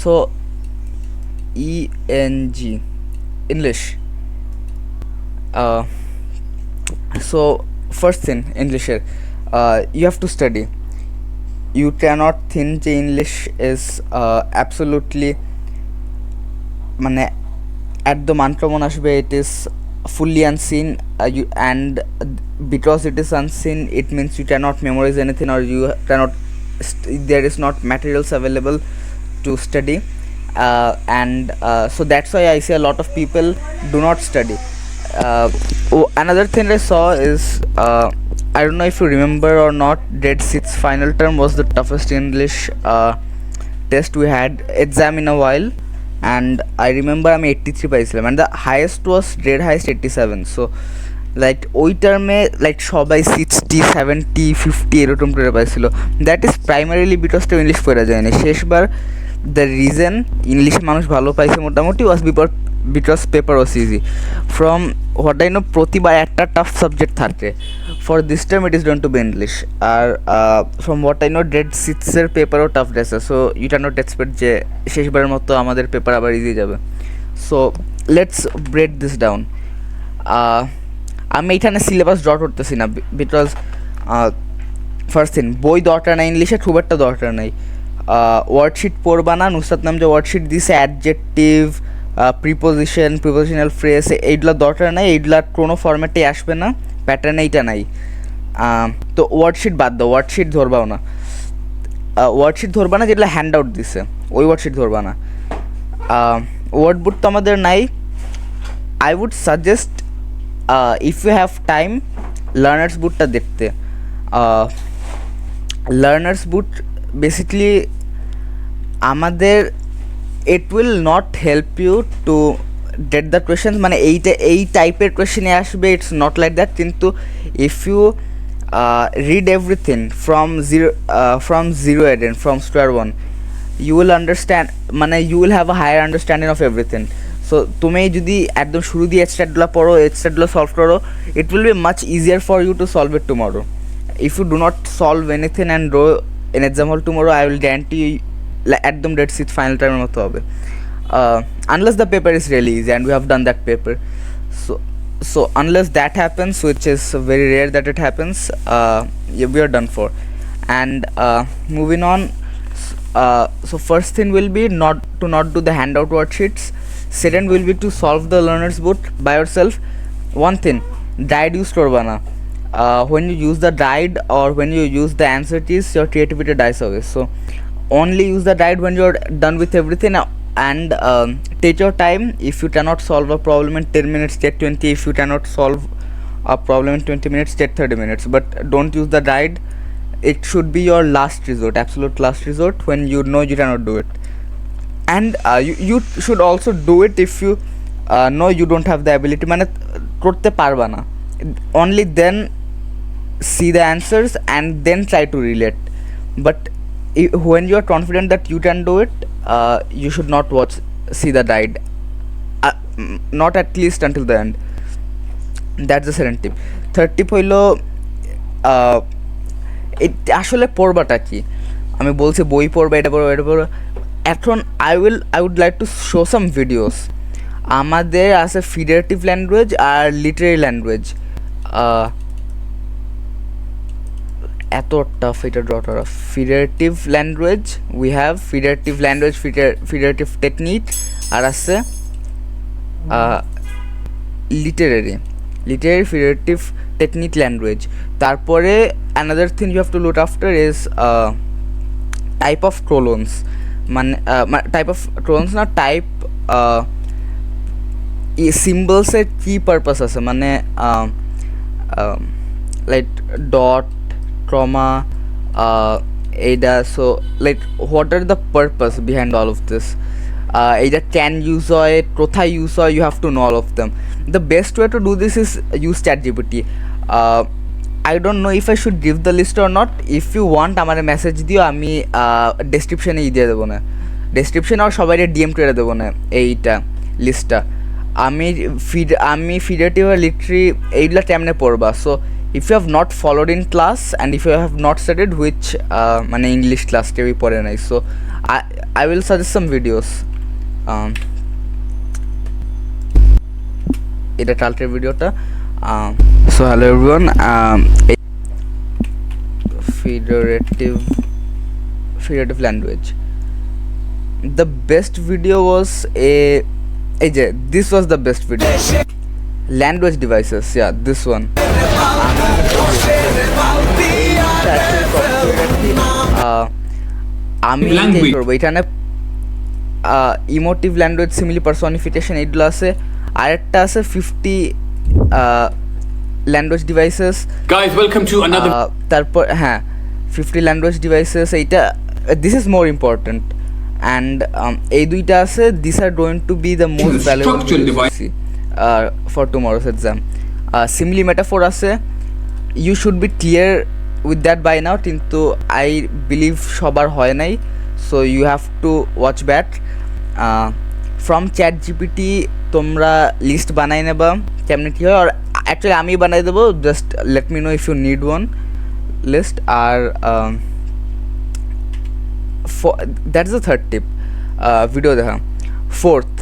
So ENG, English. uh, so first thing, English, you have to study. You cannot think যে English is absolutely মানে একদম uncommon আসবে, it is fully unseen, and because it is unseen, it means you cannot memorize anything, or you cannot there is not materials available to study. And so that's why I see a lot of people do not study. Another thing I saw is, I don't know if you remember or not, Dead Sixth final term was the toughest English test we had exam in a while, and I remember I'm 83 পাইছিলাম, and the highest was grade highest 87. So like ওই টার্মে like সবাই 60 70 50 এরকম করে পাইছিল। That is primarily because তো English পড়া যায়নি শেষবার। দ্য রিজন ইংলিশে মানুষ ভালো পাইছে মোটামুটি was because paper was easy. From what I know প্রতিবার একটা টাফ সাবজেক্ট থাকে, for this time it is done to be English. আর ফ্রম হোয়াট আই নো ডেড সিক্সের পেপারও টাফ গেছে, so you can not expect যে শেষবারের মতো আমাদের পেপার আবার ইজি যাবে। So let's break this down. আমি এইখানে সিলেবাস ড্র করতেছি না, বিকজ ফার্স্ট থিং বই দরকার নাই, ইংলিশে খুব একটা দরকার নাই। ওয়ার্ডশিট পড়বা না, নুসরাত নাম যে ওয়ার্ডশিট দিছে অ্যাডজেক্টিভ, প্রিপোজিশনাল ফ্রেজ, এইগুলো দরকার নাই, এইগুলার কোনো ফরম্যাটেই আসবে না, প্যাটার্ন এইটা নাই। তো ওয়ার্ডশিট বাদ দাও, ওয়ার্ডশিট ধরবাও না, ওয়ার্ডশিট ধরবা না যেগুলো হ্যান্ড আউট দিছে ওই ওয়ার্ডশিট ধরবা না। ওয়ার্ড বুক তো আমাদের নাই। I would suggest if you have time learner's বুকটা দেখতে। লার্নার্স বুক বেসিকলি আমাদের it will not help you to get the question, মানে এই টাইপের কোয়েশ্চেনে আসবে, ইটস নট লাইক দ্যাট। কিন্তু if you read everything from zero again, from square one, you will understand, মানে you will have a higher understanding of everything. So তুমি যদি একদম শুরু দিয়ে স্টার্টগুলো পড়ো, স্টার্টগুলো সলভ করো, it will be much easier for you to solve it tomorrow. If you do not solve anything and go in exam hall tomorrow, I will guarantee you একদম dead six final টাইমের মতো হবে, unless the paper is really easy and we have done that paper. So unless that happens, which is very rare that it happens, we are done for. And moving on, so first thing will be not do the handout worksheets. Second will be to solve the learner's book by yourself. One thing, guide use করবা না। When you use the guide or when you use the answer keys, your creativity dies away. So only use the guide when you're done with everything, and take your time. If you cannot solve a problem in 10 minutes, take 20. If you cannot solve a problem in 20 minutes, take 30 minutes, but don't use the guide. It should be your last resort, absolute last resort, when you know you cannot do it. And you should also do it if you know you don't have the ability, মানে করতে পারবা না, only then see the answers and then try to relate. But when you are confident that you can do it, you should not see the guide, not at least until the end. That's the second tip. Third tip হইল, আসলে পড়বাটা কি, আমি বলছি বই পড়বা, এটা পড়বা, এটা পড়বা। এখন I would like to show some videos. আমাদের আছে ফিডারেটিভ ল্যাঙ্গুয়েজ আর লিটারেরি ল্যাঙ্গুয়েজ। এত টাফ এটা ড্রটার of ফিডারেটিভ language, we have ফিডারেটিভ language, ফিডারেটিভ technique, আর আছে লিটারেরি ফিডারেটিভ টেকনিক ল্যাঙ্গুয়েজ। তারপরে another thing you have to look after is type of ক্রোলোনস, মানে টাইপ অফ ক্রোলোনস না, type সিম্বলসের কী purpose আছে, মানে লাইক ডট, comma, এইটা। So like what are the purpose behind all of this, এইটা can use হয়, কোথায় use হয়, you have to know all of them. The best way to do this is use ChatGPT. I don't know if I should give the list or not. If you want আমার message দিও, আমি ডেসক্রিপশানে দিয়ে দেবো না, ডেসক্রিপশানে আর সবাই DM করে দেবো না এইটা লিস্টটা। আমি ফিডারেটিভ আর লিটারি এইগুলা কেমনে পড়বা। So if you have not followed in class and if you have not studied, which মানে ইংলিশ ক্লাস কেউই পড়ে নাই, so I will suggest some videos. এটা টাল্টের ভিডিওটা। So hello everyone, federative language. The best video was this was the best video. Language devices, yeah, this one. আমি কি করব এখানে ইমোটিভ ল্যাঙ্গুয়েজ সিমিলি পারসনিফিকেশন এগুলো আছে, আরেকটা আছে 50 language devices. Guys welcome to another, তারপর হ্যাঁ 50 ল্যাঙ্গুয়েজ ডিভাইসেস, এইটা this is more important and এই দুইটা আছে, this are going to be the most valuable for tomorrow's exam. Simile metaphor আছে, you should be clear with that by now, কিন্তু I believe সবার হয় নাই, so you have to watch that. From ChatGPT তোমরা list বানাই নেবা কেমনি কী হয়, আর অ্যাকচুয়ালি আমি বানাই দেবো, just let me know if you need one list. আর that is the third tip, video দেখা। ফোর্থ,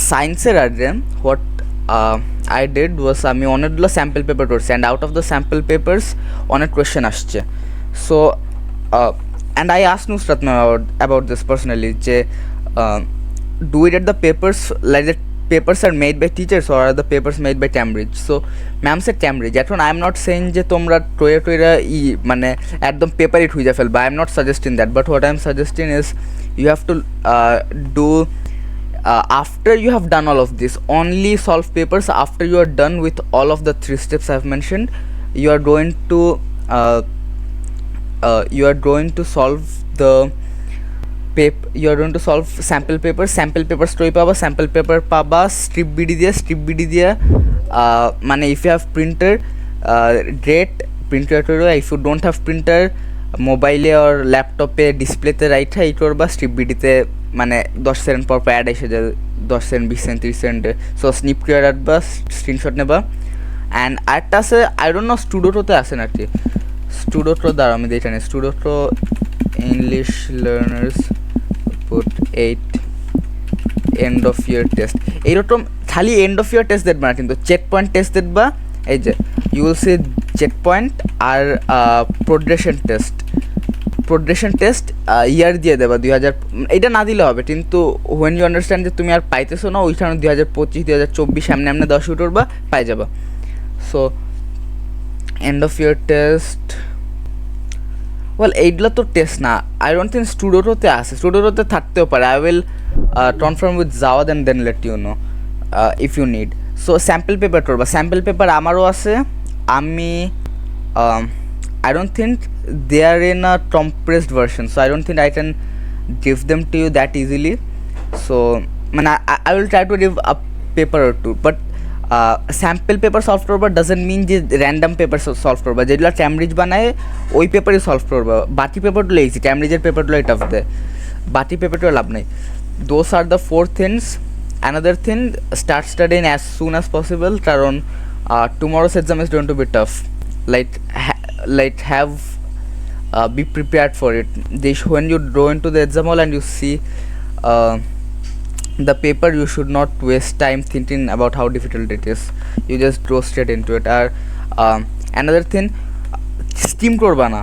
সায়েন্সের আগে হোয়াট আই ডিড ওয়াজ আমি অনেকগুলো স্যাম্পল পেপার করছি, and out of the sample papers অনেক কোয়েশ্চেন আসছে। So and I ask Nusrat ma'am about this personally, যে do we get the papers like the papers are made by teachers or are the papers made by Cambridge? So ma'am said Cambridge. এখন I am not saying যে তোমরা টয়রা মানে একদম পেপারে খুঁজে ফেলবা, I am not suggesting that, but what I am suggesting is you have to do after you have done all of this, only solve papers after you are done with all of the 3 steps I have mentioned. You are going to solve the you are going to solve sample papers story পাবা, sample paper পাবা strip bd দিয়ে মানে if you have printer great, printer if you don't have printer মোবাইলে or ল্যাপটপে ডিসপ্লেতে right এই করবা, strip bd-তে মানে 10 সেকেন্ড পর অ্যাড এসে যায়, 10 সেকেন্ড 20 সেকেন্ড 30 সেকেন্ডে, সো স্নিপ করে রাখবা, স্ক্রিনশট নেবা। অ্যান্ড আরেকটা আছে, আই ডোন্ট নো স্টুডিওতে আছে নাকি, স্টুডিওটো দ্বারা আমি দেখি না, স্টুডিওটো English learners put 8 end of year test, এইরকম খালি এন্ড অফ ইয়ার টেস্ট দেখবা না, কিন্তু চেক পয়েন্ট টেস্ট দেখবা। এই যে you will see checkpoint আর প্রোগ্রেশন টেস্ট ইয়ার দিয়ে দেবা 2000, এটা না দিলে হবে, কিন্তু হোয়েন ইউ আন্ডারস্ট্যান্ড যে তুমি আর পাইতেছো না, ওইখানে 2025 2024 এমনি এমনি দেওয়া শুরু করবা, পাই যাবা। So end of year test, well এইগুলো তো টেস্ট না, আই ডোন্ট থিঙ্ক স্টুডিওতে আছে, স্টুডিওতে থাকতেও পারে, I will confirm with Jawad and then let you know if you need. So sample paper করবা, স্যাম্পল পেপার আমারও আছে, আমি I don't think they are in a compressed version, so I don't think I can give them to you that easily. So মানে I will try to give a paper or two, but sample paper solve করবা doesn't mean যে random paper solve করবা, যেগুলো Cambridge বানায় ওই পেপারই solve করবা, বাকি পেপারগুলো ইজি, ক্যামব্রিজের পেপারগুলো টাফ দেয়, বাকি পেপারগুলো লাভ নেই। Those are the 4 things. Another thing, start studying as soon as possible, কারণ tomorrow's exam is going to be tough, like have be prepared for it. When you go into the exam hall and you see the paper, you should not waste time thinking about how difficult it is, you just go straight into it. আর another thing, skim করবা না।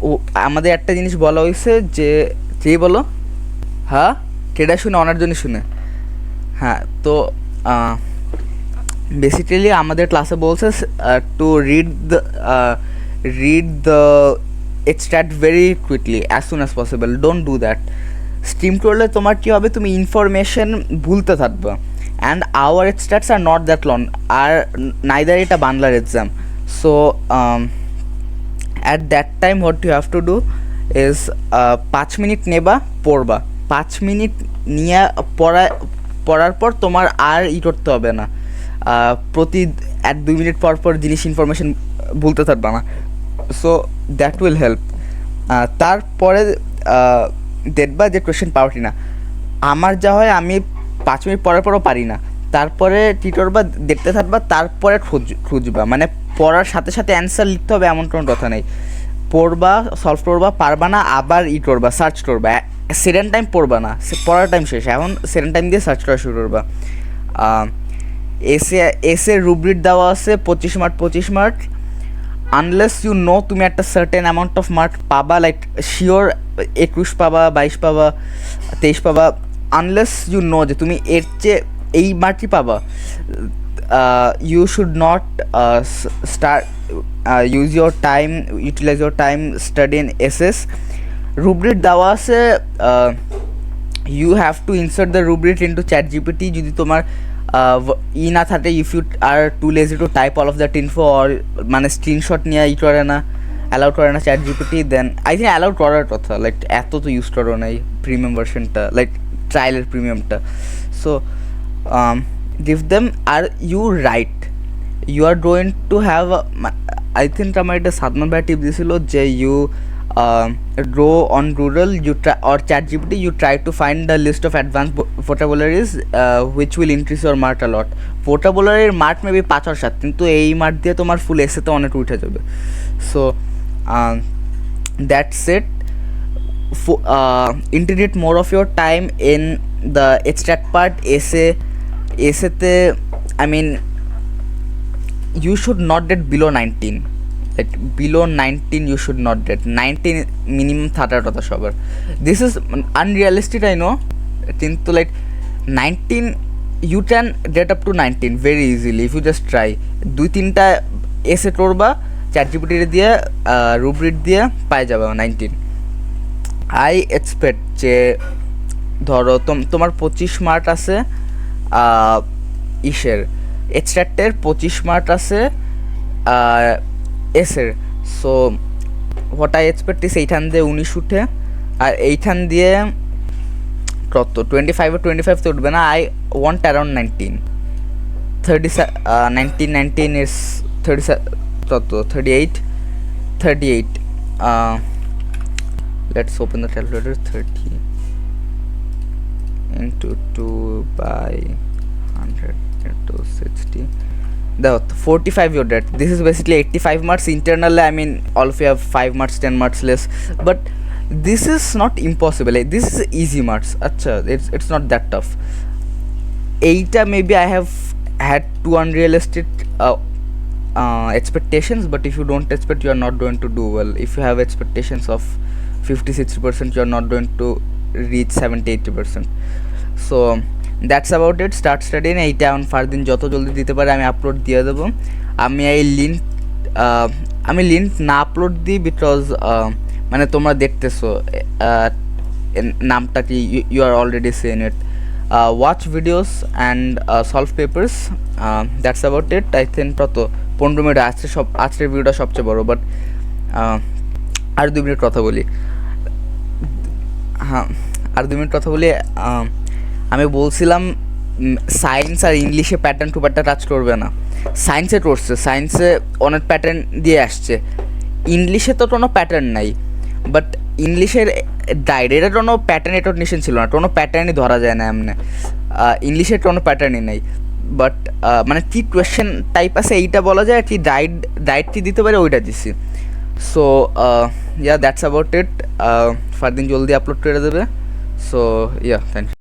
ও আমাদের একটা জিনিস বলা হয়েছে যে কে বলো, হ্যাঁ কেডা শুনে অনার জন্য শুনে, হ্যাঁ তো বেসিক্যালি আমাদের ক্লাসে বলছে two read the extract very quickly as soon as possible, don't do that. Stream করলে তোমার কী হবে, তুমি ইনফরমেশন ভুলতে থাকবে, and our extracts are not that long, আর নাইদার এটা বাংলার এক্সাম। So at that time what you have to do is 5 minute নেবা, পড়বা, 5 মিনিট নিয়ে পড়ার পর তোমার আর করতে হবে না, প্রতি 1-2 মিনিট পর পর জিনিস ইনফরমেশন ভুলতে থাকবে না। So that will help. তারপরে দেখবা যে কোয়েশ্চেন পাও কি না। আমার যা হয়, আমি 5 মিনিট পরের পরও পারি না, তারপরে কী করবা, দেখতে থাকবা, তারপরে খুঁজবা, মানে পড়ার সাথে সাথে অ্যান্সার লিখতে হবে এমন কোনো কথা নেই। পড়বা, সলভ করবা, পারবা না আবার করবা, সার্চ করবা। সেকেন্ড টাইম পড়বা না, পড়ার টাইম শেষ, এখন সেকেন্ড টাইম দিয়ে সার্চ করা শুরু করবা। এসে রুব্রিক দেওয়া আছে 25 mark 25 mark. Unless you know তুমি একটা সার্টেন অ্যামাউন্ট অফ মার্ক পাবা, লাইক শিওর 21 পাবা, 22 পাবা, 23 পাবা, আনলেস ইউ নো যে তুমি এর চেয়ে এই মার্কই পাবা, you should not start use your time, utilize your time study in SS. Rubric দেওয়া আছে, you have to insert the rubric into chat GPT. যদি তোমার না থাকে, if you are too lazy to type all of that info, or মানে screenshot নিয়ে করে না, অ্যালাউ করে না chat GPT, then I think allow করার কথা, লাইক এত তো ইউজ করো না এই প্রিমিয়াম ভার্সনটা, লাইক ট্রায়ালের প্রিমিয়ামটা। সো give them, আর you write, you are going to have I think আমার এটা সাদমান ভাই টিপ দিয়েছিল যে you draw on rural, you try or ChatGPT, you try to find the list of advanced vocabularies which will increase your mark a lot. vocabulary mark maybe 5 or 7, কিন্তু এই mark দিয়ে তোমার ফুল এসেতে অনেক উঠে যাবে। So that's it. integrate more of your time in the extract part. এসেতে I mean you should not get below 19, like below 19 you should not get 19 minimum থাকার কথা সবার। this is unrealistic I know, কিন্তু like 19 you can get up to 19 very easily if you just try। 2-3টা এসে করবা, ChatGPT দিয়ে rubric দিয়ে পাই যাবে 19। I expect যে ধরো তোমার 25 মার্ক আছে ইসের এক্সট্রাক্টের, 25 মার্ক আছে এসের। সো হোয়াট আই এক্সপেক্ট ইস এইখান দিয়ে 19 উঠে, আর এইখান দিয়ে কত 25 or 25 তো উঠবে না। আই ওয়ান্ট অ্যারাউন্ড 19 19 ইজ 30 কত 38 let's open the calculator। 30 into 2 by 100 into 60, দেখো 45 your debt। this is basically 85 marks internal, I mean all of you have 5 marks 10 marks less, but this is not impossible, like, this is easy marks। আচ্ছা, it's not that tough। এইটা maybe I have had too unrealistic expectations, but if you don't expect, you are not going to do well। if you have expectations of 50-60%, you are not going to reach 70-80%। so that's about it। start studying এইটা এখন ফারদিন যত জলদি দিতে পারে আমি upload দিয়ে দেবো। আমি এই লিঙ্ক না আপলোড দিই বিকজ মানে তোমরা দেখতেছো নামটা কি, you are already seen it. Watch videos and solve papers, that's about it. I think কত 15 মিনিট আজকের ভিডিওটা সবচেয়ে বড়, বাট আর 2 মিনিট কথা বলি। হ্যাঁ, আর 2 মিনিট কথা বলি। আমি বলছিলাম সায়েন্স আর ইংলিশে প্যাটার্ন টু প্যাটার্ন টাচ করবে না, সায়েন্সে করছে, সায়েন্সে অনেক প্যাটার্ন দিয়ে আসছে, ইংলিশে তো কোনো প্যাটার্ন নাই। বাট ইংলিশের ডাইরেক্টের কোনো প্যাটার্ন রেকগনিশন ছিল না, কোনো প্যাটার্নই ধরা যায় না এমনি, ইংলিশের কোনো প্যাটার্নই নেই। বাট মানে কী কোয়েশ্চেন টাইপ আছে এইটা বলা যায়, কি ডাইট কী দিতে পারে ওইটা দিছি। So that's about it. Fardin জলদি আপলোড করে দেবে। So thank you.